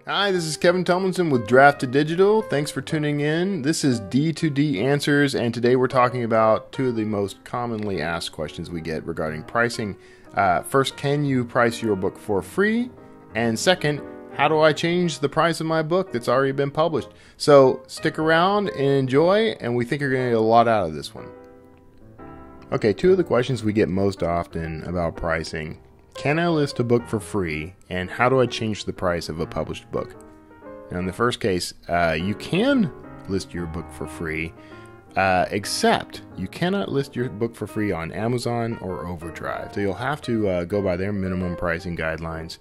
Hi, this is Kevin Tomlinson with Draft2Digital. Thanks for tuning in. This is D2D Answers, and today we're talking about two of the most commonly asked questions we get regarding pricing. First, can you price your book for free? And second, how do I change the price of my book that's already been published? So stick around and enjoy, and we think you're going to get a lot out of this one. Okay, two of the questions we get most often about pricing. Can I list a book for free, and how do I change the price of a published book? Now, in the first case, you can list your book for free, except you cannot list your book for free on Amazon or Overdrive. So you'll have to go by their minimum pricing guidelines.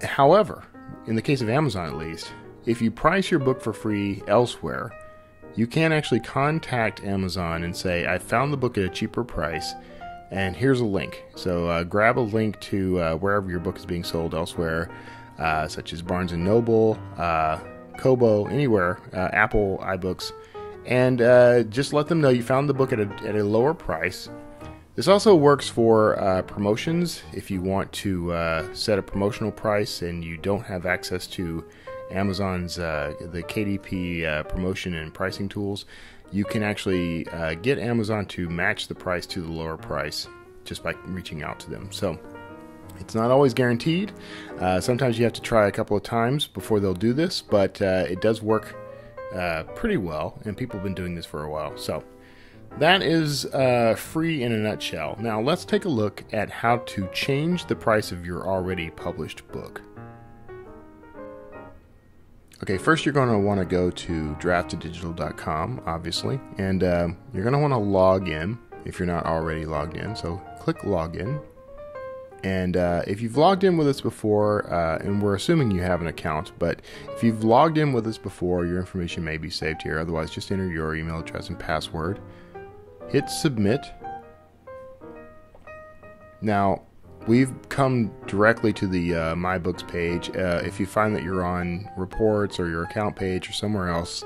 However, in the case of Amazon at least, if you price your book for free elsewhere, you can actually contact Amazon and say, I found the book at a cheaper price, and here's a link. So grab a link to wherever your book is being sold elsewhere, such as Barnes & Noble, Kobo, anywhere, Apple iBooks, and just let them know you found the book at a lower price. This also works for promotions. If you want to set a promotional price and you don't have access to Amazon's the KDP promotion and pricing tools, you can actually get Amazon to match the price to the lower price just by reaching out to them. So it's not always guaranteed. Sometimes you have to try a couple of times before they'll do this, but it does work pretty well, and people have been doing this for a while. So that is free in a nutshell. Now let's take a look at how to change the price of your already published book. Okay, first you're going to want to go to draft2digital.com, obviously, and you're going to want to log in if you're not already logged in. So click login, and if you've logged in with us before, and we're assuming you have an account, but if you've logged in with us before, your information may be saved here. Otherwise, just enter your email address and password. Hit submit. Now, we've come directly to the My Books page. If you find that you're on reports or your account page or somewhere else,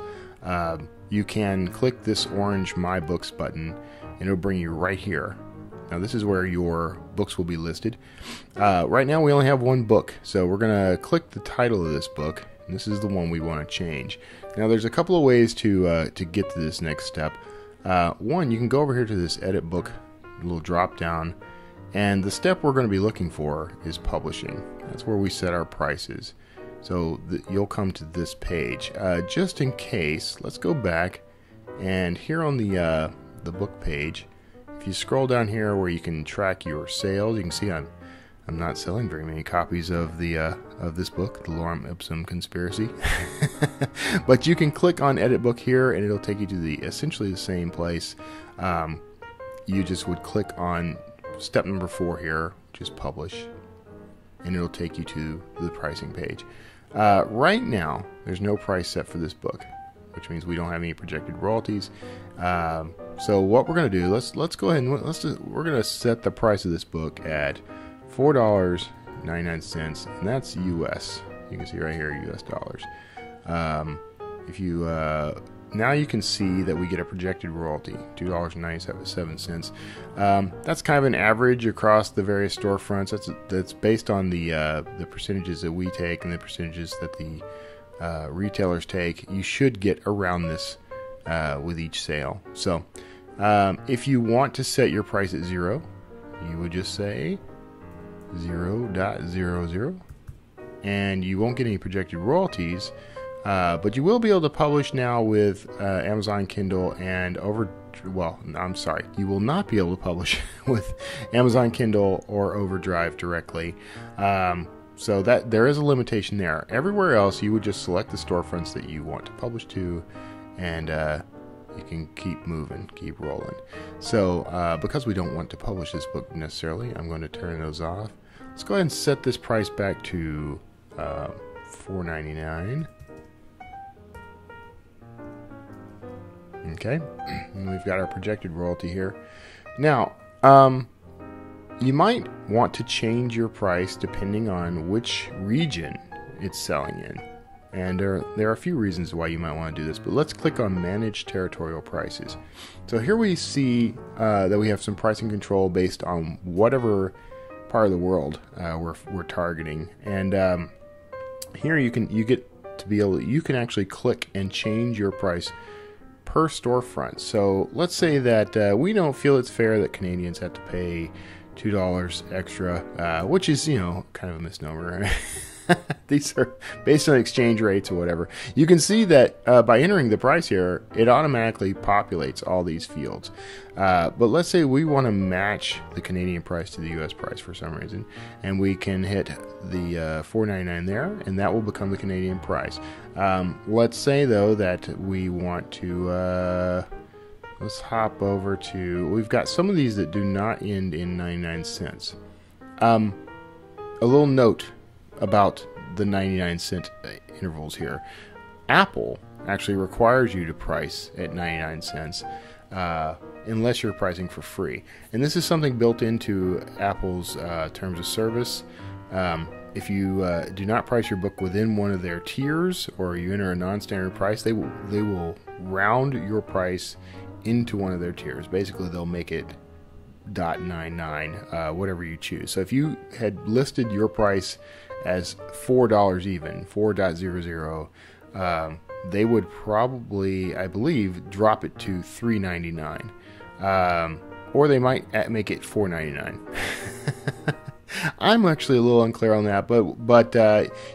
you can click this orange My Books button and it'll bring you right here. Now this is where your books will be listed. Right now we only have one book, so we're going to click the title of this book, and this is the one we want to change. Now there's a couple of ways to get to this next step. One, you can go over here to this edit book little drop down, and the step we're going to be looking for is publishing. That's where we set our prices. So you'll come to this page. Just in case, let's go back, and here on the book page, if you scroll down here where you can track your sales, you can see I'm not selling very many copies of this book, The Lorem Ipsum Conspiracy. But you can click on Edit Book here, and it'll take you to essentially the same place. You just would click on step number 4 here, just publish, and it'll take you to the pricing page. Right now, there's no price set for this book, which means we don't have any projected royalties. So what we're going to do, let's go ahead and we're going to set the price of this book at $4.99, and that's US. You can see right here, US dollars. If you now you can see that we get a projected royalty, $2.97. That's kind of an average across the various storefronts. That's based on the percentages that we take and the percentages that the retailers take. You should get around this with each sale. So if you want to set your price at 0, you would just say 0.00, and you won't get any projected royalties. But you will be able to publish now with Amazon Kindle and you will not be able to publish with Amazon Kindle or Overdrive directly. So that there is a limitation there. Everywhere else, you would just select the storefronts that you want to publish to, and you can keep moving, keep rolling. So because we don't want to publish this book necessarily, I'm going to turn those off. Let's go ahead and set this price back to $4.99. Okay, and we've got our projected royalty here. Now, you might want to change your price depending on which region it's selling in. And there are a few reasons why you might want to do this, but let's click on Manage Territorial Prices. So here we see that we have some pricing control based on whatever part of the world we're targeting. And here you get to be able, you can actually click and change your price per storefront. So let's say that we don't feel it's fair that Canadians have to pay $2 extra, which is, kind of a misnomer. These are based on exchange rates or whatever. You can see that by entering the price here, it automatically populates all these fields. But let's say we want to match the Canadian price to the US price for some reason, and we can hit the $4.99 there, and that will become the Canadian price. Let's say though that we want to let's hop over to, we've got some of these that do not end in 99 cents. A little note about the 99-cent intervals here. Apple actually requires you to price at 99 cents unless you're pricing for free. And this is something built into Apple's terms of service. If you do not price your book within one of their tiers, or you enter a non-standard price, they will round your price into one of their tiers. Basically, they'll make it .99, whatever you choose. So if you had listed your price as $4 even, 4.00, they would probably, I believe, drop it to $3.99, or they might make it $4.99. I'm actually a little unclear on that, but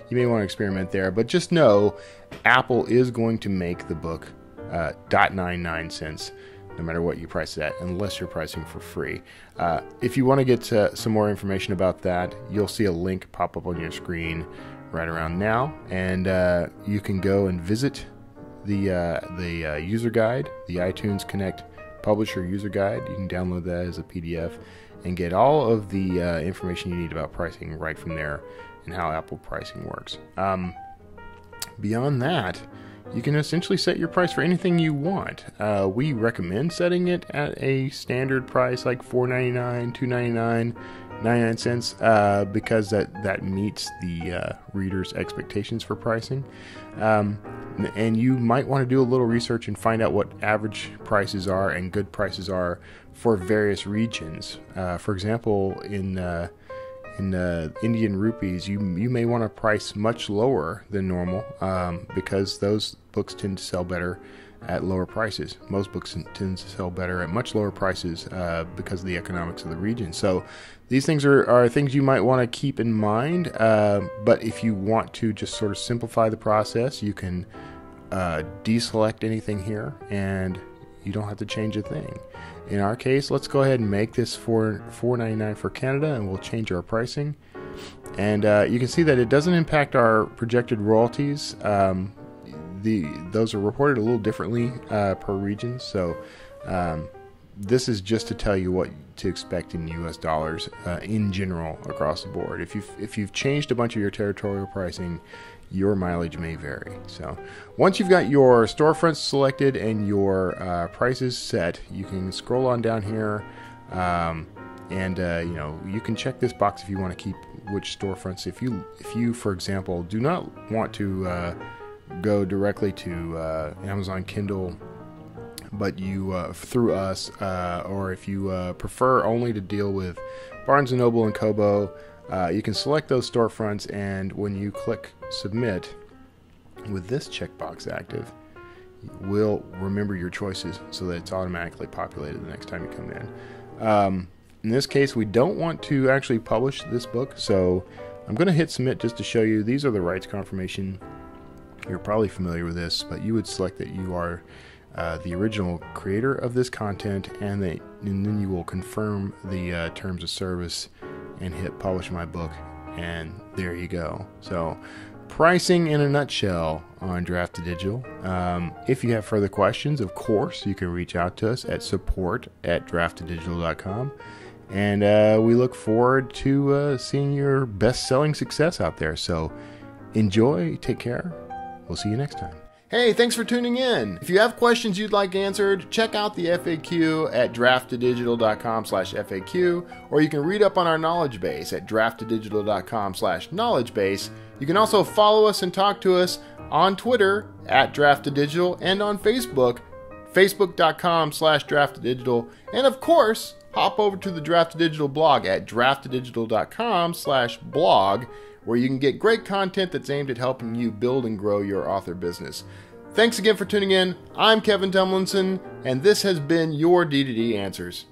you may want to experiment there. But just know, Apple is going to make the book .99 cents, no matter what you price it at, unless you're pricing for free. If you want to get some more information about that, you'll see a link pop up on your screen right around now, and you can go and visit the user guide, the iTunes Connect Publisher User Guide. You can download that as a PDF and get all of the information you need about pricing right from there and how Apple pricing works. Beyond that, you can essentially set your price for anything you want. We recommend setting it at a standard price like $4.99, $2.99, 99 cents, because that meets the reader's expectations for pricing. And you might want to do a little research and find out what average prices are and good prices are for various regions. For example, in Indian rupees, you may want to price much lower than normal, because those books tend to sell better at lower prices. Most books tend to sell better at much lower prices because of the economics of the region. So these things are things you might want to keep in mind, but if you want to just sort of simplify the process, you can deselect anything here and you don't have to change a thing. In our case, let's go ahead and make this $4.99 for Canada, and we'll change our pricing. And you can see that it doesn't impact our projected royalties. Those are reported a little differently per region. So this is just to tell you what to expect in US dollars in general across the board. If you've changed a bunch of your territorial pricing, your mileage may vary. So once you've got your storefronts selected and your prices set, you can scroll on down here, and you can check this box if you want to keep which storefronts. If you for example do not want to go directly to Amazon Kindle, but you through us, or if you prefer only to deal with Barnes & Noble and Kobo, you can select those storefronts, and when you click submit with this checkbox active, we'll remember your choices so that it's automatically populated the next time you come in. In this case, we don't want to actually publish this book, so I'm going to hit submit just to show you. These are the rights confirmation. You're probably familiar with this, but you would select that you are the original creator of this content, and then you will confirm the terms of service and hit publish my book, and there you go. So pricing in a nutshell on Draft2Digital. If you have further questions, of course, you can reach out to us at support@draft2digital.com, and we look forward to seeing your best-selling success out there. So enjoy, take care, we'll see you next time. Hey, thanks for tuning in. If you have questions you'd like answered, check out the FAQ at draft2digital.com/FAQ, or you can read up on our knowledge base at draft2digital.com/knowledge base. You can also follow us and talk to us on Twitter at Draft2Digital, and on Facebook, facebook.com/Draft2Digital, and of course, hop over to the Draft2Digital blog at draft2digital.com/blog, where you can get great content that's aimed at helping you build and grow your author business. Thanks again for tuning in. I'm Kevin Tumlinson, and this has been your D2D Answers.